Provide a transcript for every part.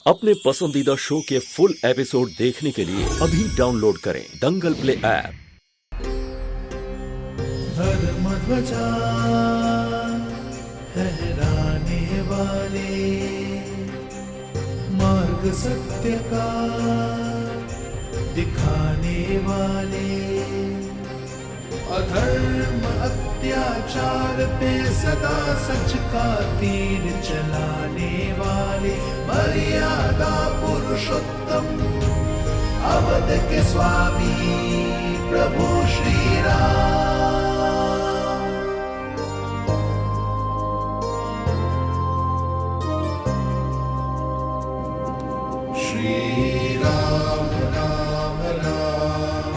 अपने पसंदीदा शो के फुल एपिसोड देखने के लिए अभी डाउनलोड करें दंगल प्ले ऐप। धर्मध्वजा लहराने वाले, मार्ग सत्य का दिखाने वाले, अधर्म अत्याचार पे सदा सच का तीर चलाने वाले, मर्यादा पुरुषोत्तम अवध के स्वामी प्रभु श्री राम। श्री राम राम राम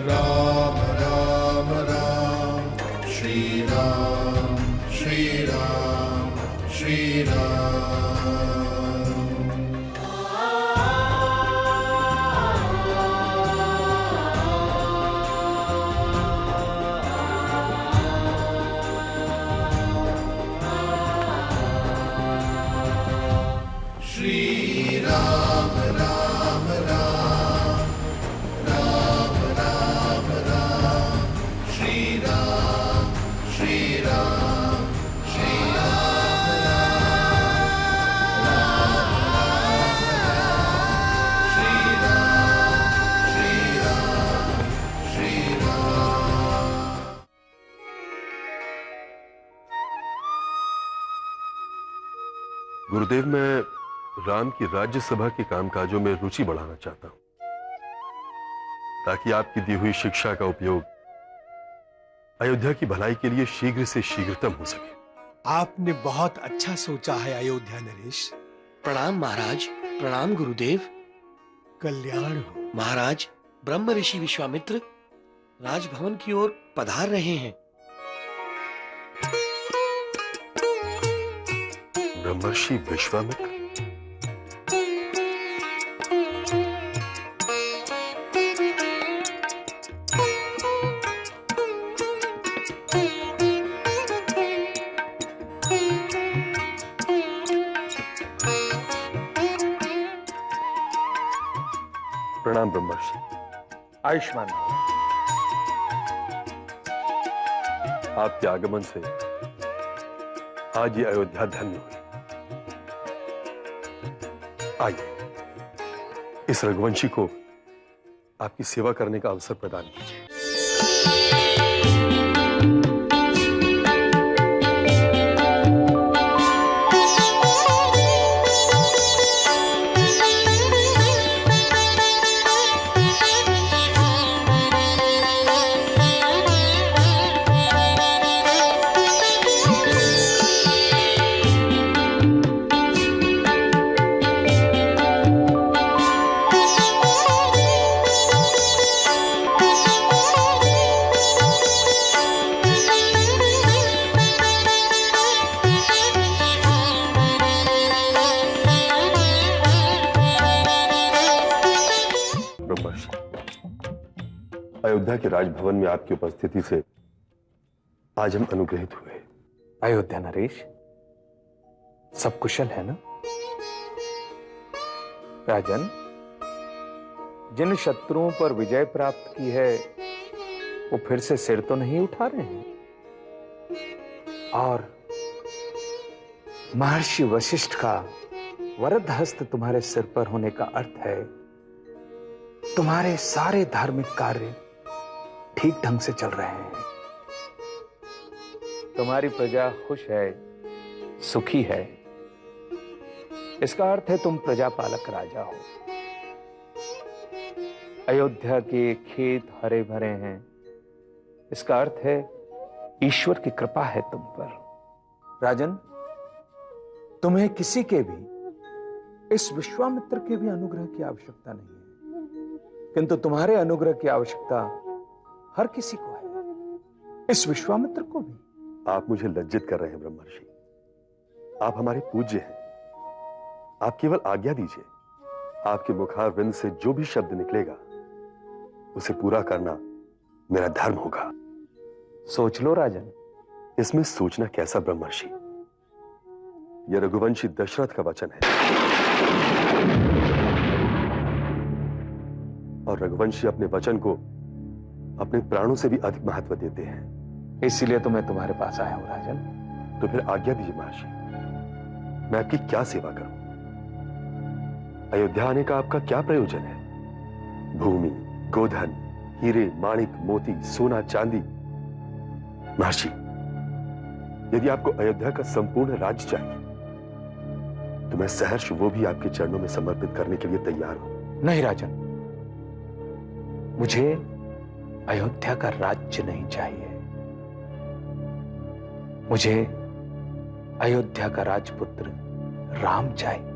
राम राम राम, श्री राम श्री राम श्री राम। श्री राम राम राम राम राम राम, श्री राम श्री राम श्री राम राम राम, श्री राम श्री राम। गुरुदेव, मैं राम की राज्यसभा के कामकाजों में रुचि बढ़ाना चाहता हूं, ताकि आपकी दी हुई शिक्षा का उपयोग अयोध्या की भलाई के लिए शीघ्र से शीघ्रतम हो सके। आपने बहुत अच्छा सोचा है अयोध्या नरेश। प्रणाम महाराज। प्रणाम गुरुदेव। कल्याण हो। महाराज, ब्रह्म ऋषि विश्वामित्र राजभवन की ओर पधार रहे हैं। ब्रह्मर्षि विश्वामित्र? प्रणाम ब्रह्मर्षि। आयुष्मान भव। आपके आगमन से आज ये अयोध्या धन्य हुई। आइए, इस रघुवंशी को आपकी सेवा करने का अवसर प्रदान कीजिए। अयोध्या के राजभवन में आपकी उपस्थिति से आज हम अनुग्रहित हुए। अयोध्या नरेश, सब कुशल है ना? राजन, जिन शत्रुओं पर विजय प्राप्त की है वो फिर से सिर तो नहीं उठा रहे हैं? और महर्षि वशिष्ठ का वरद हस्त तुम्हारे सिर पर होने का अर्थ है तुम्हारे सारे धार्मिक कार्य ठीक ढंग से चल रहे हैं। तुम्हारी प्रजा खुश है, सुखी है। इसका अर्थ है तुम प्रजापालक राजा हो। अयोध्या के खेत हरे भरे हैं। इसका अर्थ है ईश्वर की कृपा है तुम पर। राजन, तुम्हें किसी के भी, इस विश्वामित्र के भी अनुग्रह की आवश्यकता नहीं है, किंतु तुम्हारे अनुग्रह की आवश्यकता हर किसी को है, इस विश्वामित्र को भी। आप मुझे लज्जित कर रहे हैं ब्रह्मर्षि। आप हमारे पूज्य हैं। आप केवल आज्ञा दीजिए। आपके मुखारविंद से जो भी शब्द निकलेगा उसे पूरा करना मेरा धर्म होगा। सोच लो राजन। इसमें सोचना कैसा ब्रह्मर्षि? यह रघुवंशी दशरथ का वचन है। और रघुवंशी अपने वचन को अपने प्राणों से भी अधिक महत्व देते हैं। इसीलिए तो मैं तुम्हारे पास आया हूं राजन। तो फिर आज्ञा दीजिए महर्षि, मैं आपकी क्या सेवा करूं? अयोध्या आने का आपका क्या प्रयोजन है? भूमि, गोधन, हीरे, माणिक, मोती, सोना, चांदी। महर्षि, यदि आपको अयोध्या का संपूर्ण राज्य चाहिए तो मैं सहर्ष वो भी आपके चरणों में समर्पित करने के लिए तैयार हूं। नहीं राजन, मुझे अयोध्या का राज्य नहीं चाहिए। मुझे अयोध्या का राजपुत्र राम चाहिए।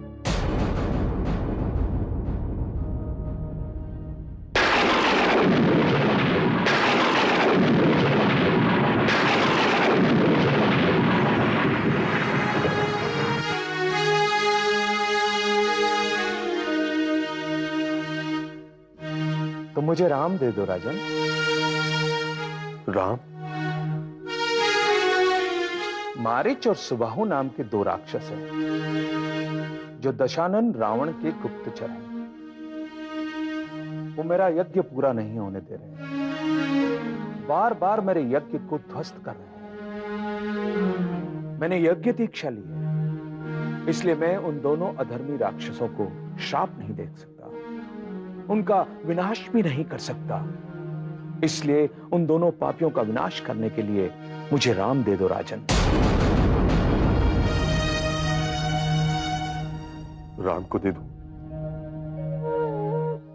तो मुझे राम दे दो राजन। राम? मारीच और सुबाहु नाम के दो राक्षस हैं जो दशानन रावण के गुप्तचर हैं। वो मेरा यज्ञ पूरा नहीं होने दे रहे हैं, बार बार मेरे यज्ञ को ध्वस्त कर रहे हैं। मैंने यज्ञ दीक्षा ली है, इसलिए मैं उन दोनों अधर्मी राक्षसों को श्राप नहीं दे सकता, उनका विनाश भी नहीं कर सकता। इसलिए उन दोनों पापियों का विनाश करने के लिए मुझे राम दे दो राजन। राम को दे दूं,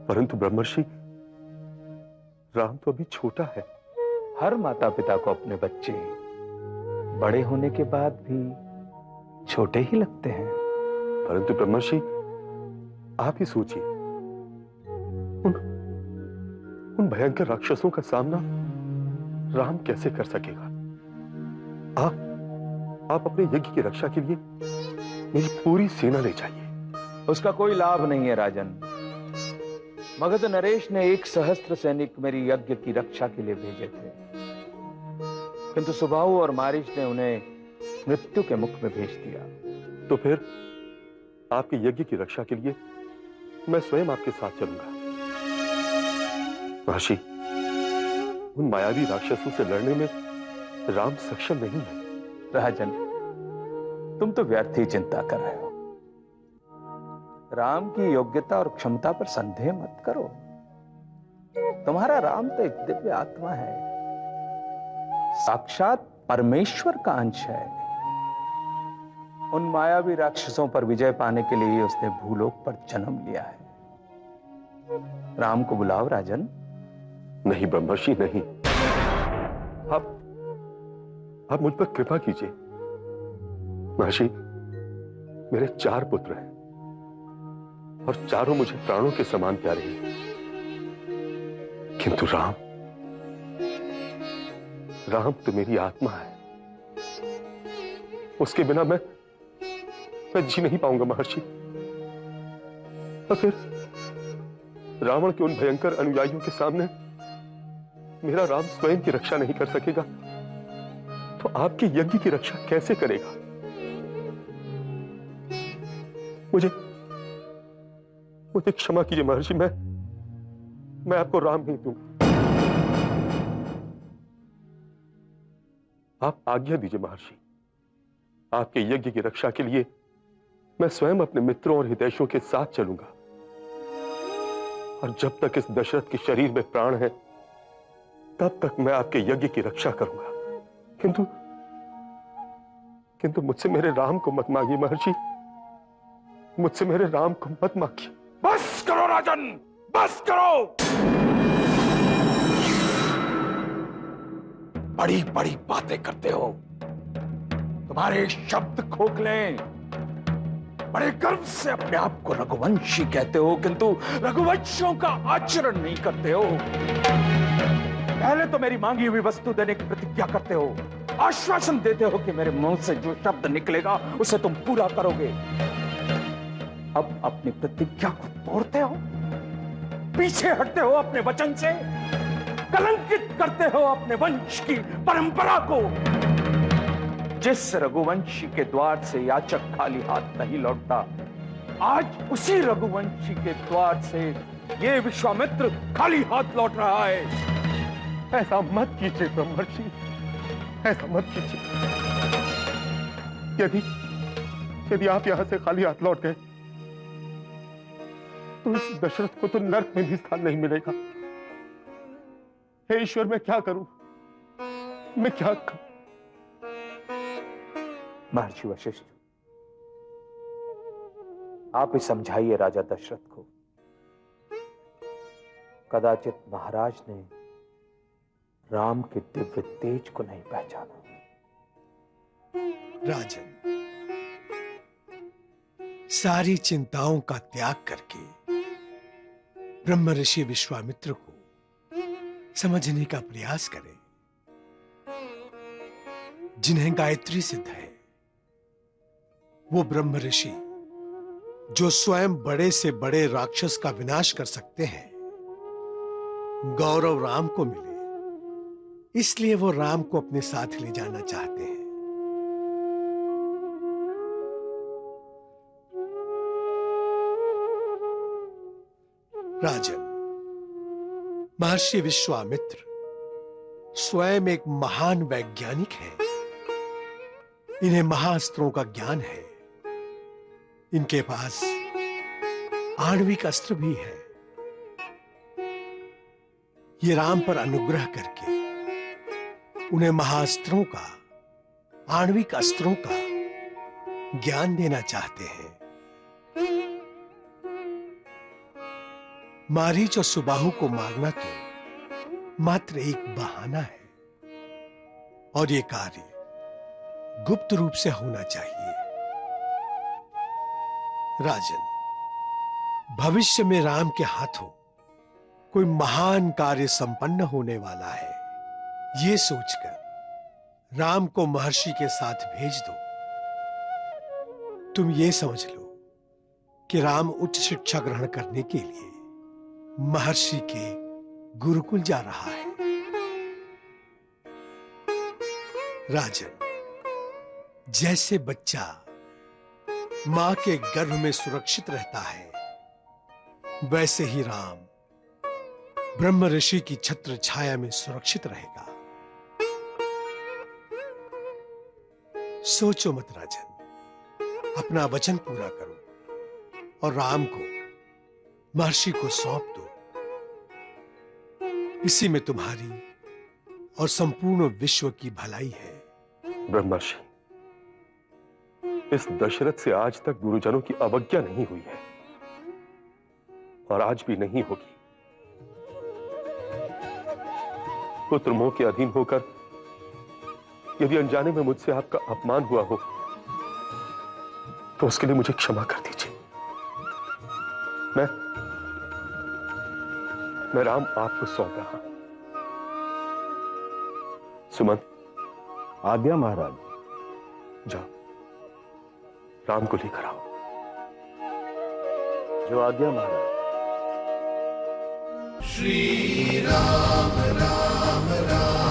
परंतु ब्रह्मर्षि, राम तो अभी छोटा है। हर माता पिता को अपने बच्चे बड़े होने के बाद भी छोटे ही लगते हैं। परंतु ब्रह्मर्षि, आप ही सोचिए, उन भयंकर राक्षसों का सामना राम कैसे कर सकेगा? आप अपने यज्ञ की रक्षा के लिए मेरी पूरी सेना ले जाइए। उसका कोई लाभ नहीं है राजन। मगध नरेश ने 1 सहस्त्र सैनिक मेरी यज्ञ की रक्षा के लिए भेजे थे, किंतु सुबाहु और मारीच ने उन्हें मृत्यु के मुख में भेज दिया। तो फिर आपके यज्ञ की रक्षा के लिए मैं स्वयं आपके साथ चलूंगा। महर्षि, उन मायावी राक्षसों से लड़ने में राम सक्षम नहीं है। राजन, तुम तो व्यर्थ ही चिंता कर रहे हो। राम की योग्यता और क्षमता पर संदेह मत करो। तुम्हारा राम तो एक दिव्य आत्मा है, साक्षात परमेश्वर का अंश है। उन मायावी राक्षसों पर विजय पाने के लिए उसने भूलोक पर जन्म लिया है। राम को बुलाओ राजन। नहीं ब्रह्मर्षि, नहीं। आप मुझ पर कृपा कीजिए। महर्षि, मेरे 4 पुत्र हैं और चारों मुझे प्राणों के समान प्यारे हैं, किंतु राम तो मेरी आत्मा है। उसके बिना मैं जी नहीं पाऊंगा महर्षि। और फिर रावण के उन भयंकर अनुयायियों के सामने मेरा राम स्वयं की रक्षा नहीं कर सकेगा तो आपके यज्ञ की रक्षा कैसे करेगा? मुझे क्षमा कीजिए महर्षि, मैं आपको राम नहीं दूंगा। आप आज्ञा दीजिए महर्षि। आपके यज्ञ की रक्षा के लिए मैं स्वयं अपने मित्रों और हितैषियों के साथ चलूंगा, और जब तक इस दशरथ के शरीर में प्राण है तब तक मैं आपके यज्ञ की रक्षा करूंगा। किंतु मुझसे मेरे राम को मत मांगिए महर्षि, मुझसे मेरे राम को मत मांगिए। बस करो राजन, बस करो। बड़ी बड़ी बातें करते हो, तुम्हारे शब्द खोखले। बड़े गर्व से अपने आप को रघुवंशी कहते हो, किंतु रघुवंशियों का आचरण नहीं करते हो। पहले तो मेरी मांगी हुई वस्तु देने की प्रतिज्ञा करते हो, आश्वासन देते हो कि मेरे मुंह से जो शब्द निकलेगा उसे तुम पूरा करोगे। अब अपनी प्रतिज्ञा को तोड़ते हो, पीछे हटते हो अपने वचन से, कलंकित करते हो अपने वंश की परंपरा को। जिस रघुवंशी के द्वार से याचक खाली हाथ नहीं लौटता, आज उसी रघुवंशी के द्वार से ये विश्वामित्र खाली हाथ लौट रहा है। ऐसा मत कीजिए ब्रह्मर्षि, ऐसा मत कीजिए। यदि आप यहां से खाली हाथ लौट गए तो इस दशरथ को तो नर्क में भी स्थान नहीं मिलेगा। हे ईश्वर, मैं क्या करूं, मैं क्या करूं? महर्षि वशिष्ठ, आप ही समझाइए राजा दशरथ को। कदाचित महाराज ने राम के दिव्य तेज को नहीं पहचाना। राजन, सारी चिंताओं का त्याग करके ब्रह्म ऋषि विश्वामित्र को समझने का प्रयास करें। जिन्हें गायत्री सिद्ध है वो ब्रह्म ऋषि जो स्वयं बड़े से बड़े राक्षस का विनाश कर सकते हैं, गौरव राम को मिले, इसलिए वो राम को अपने साथ ले जाना चाहते हैं। राजन, महर्षि विश्वामित्र स्वयं एक महान वैज्ञानिक हैं। इन्हें महाअस्त्रों का ज्ञान है। इनके पास आणविक अस्त्र भी है। ये राम पर अनुग्रह करके उन्हें महाअस्त्रों का, आणविक अस्त्रों का ज्ञान देना चाहते हैं। मारीच और सुबाहु को मारना तो मात्र एक बहाना है और ये कार्य गुप्त रूप से होना चाहिए। राजन, भविष्य में राम के हाथों कोई महान कार्य संपन्न होने वाला है, ये सोचकर राम को महर्षि के साथ भेज दो। तुम ये समझ लो कि राम उच्च शिक्षा ग्रहण करने के लिए महर्षि के गुरुकुल जा रहा है। राजन, जैसे बच्चा मां के गर्भ में सुरक्षित रहता है, वैसे ही राम ब्रह्म ऋषि की छत्र छाया में सुरक्षित रहेगा। सोचो मत राजन, अपना वचन पूरा करो और राम को महर्षि को सौंप दो। इसी में तुम्हारी और संपूर्ण विश्व की भलाई है। ब्रह्मर्षि, इस दशरथ से आज तक गुरुजनों की अवज्ञा नहीं हुई है और आज भी नहीं होगी। पुत्र मोह के अधीन होकर यदि अनजाने में मुझसे आपका अपमान हुआ हो तो उसके लिए मुझे क्षमा कर दीजिए। मैं राम आपको सौंप रहा हूं। सुमन, आज्ञा महाराज। जाओ, राम को लेकर आओ। जो आज्ञा महाराज। श्री राम राम राम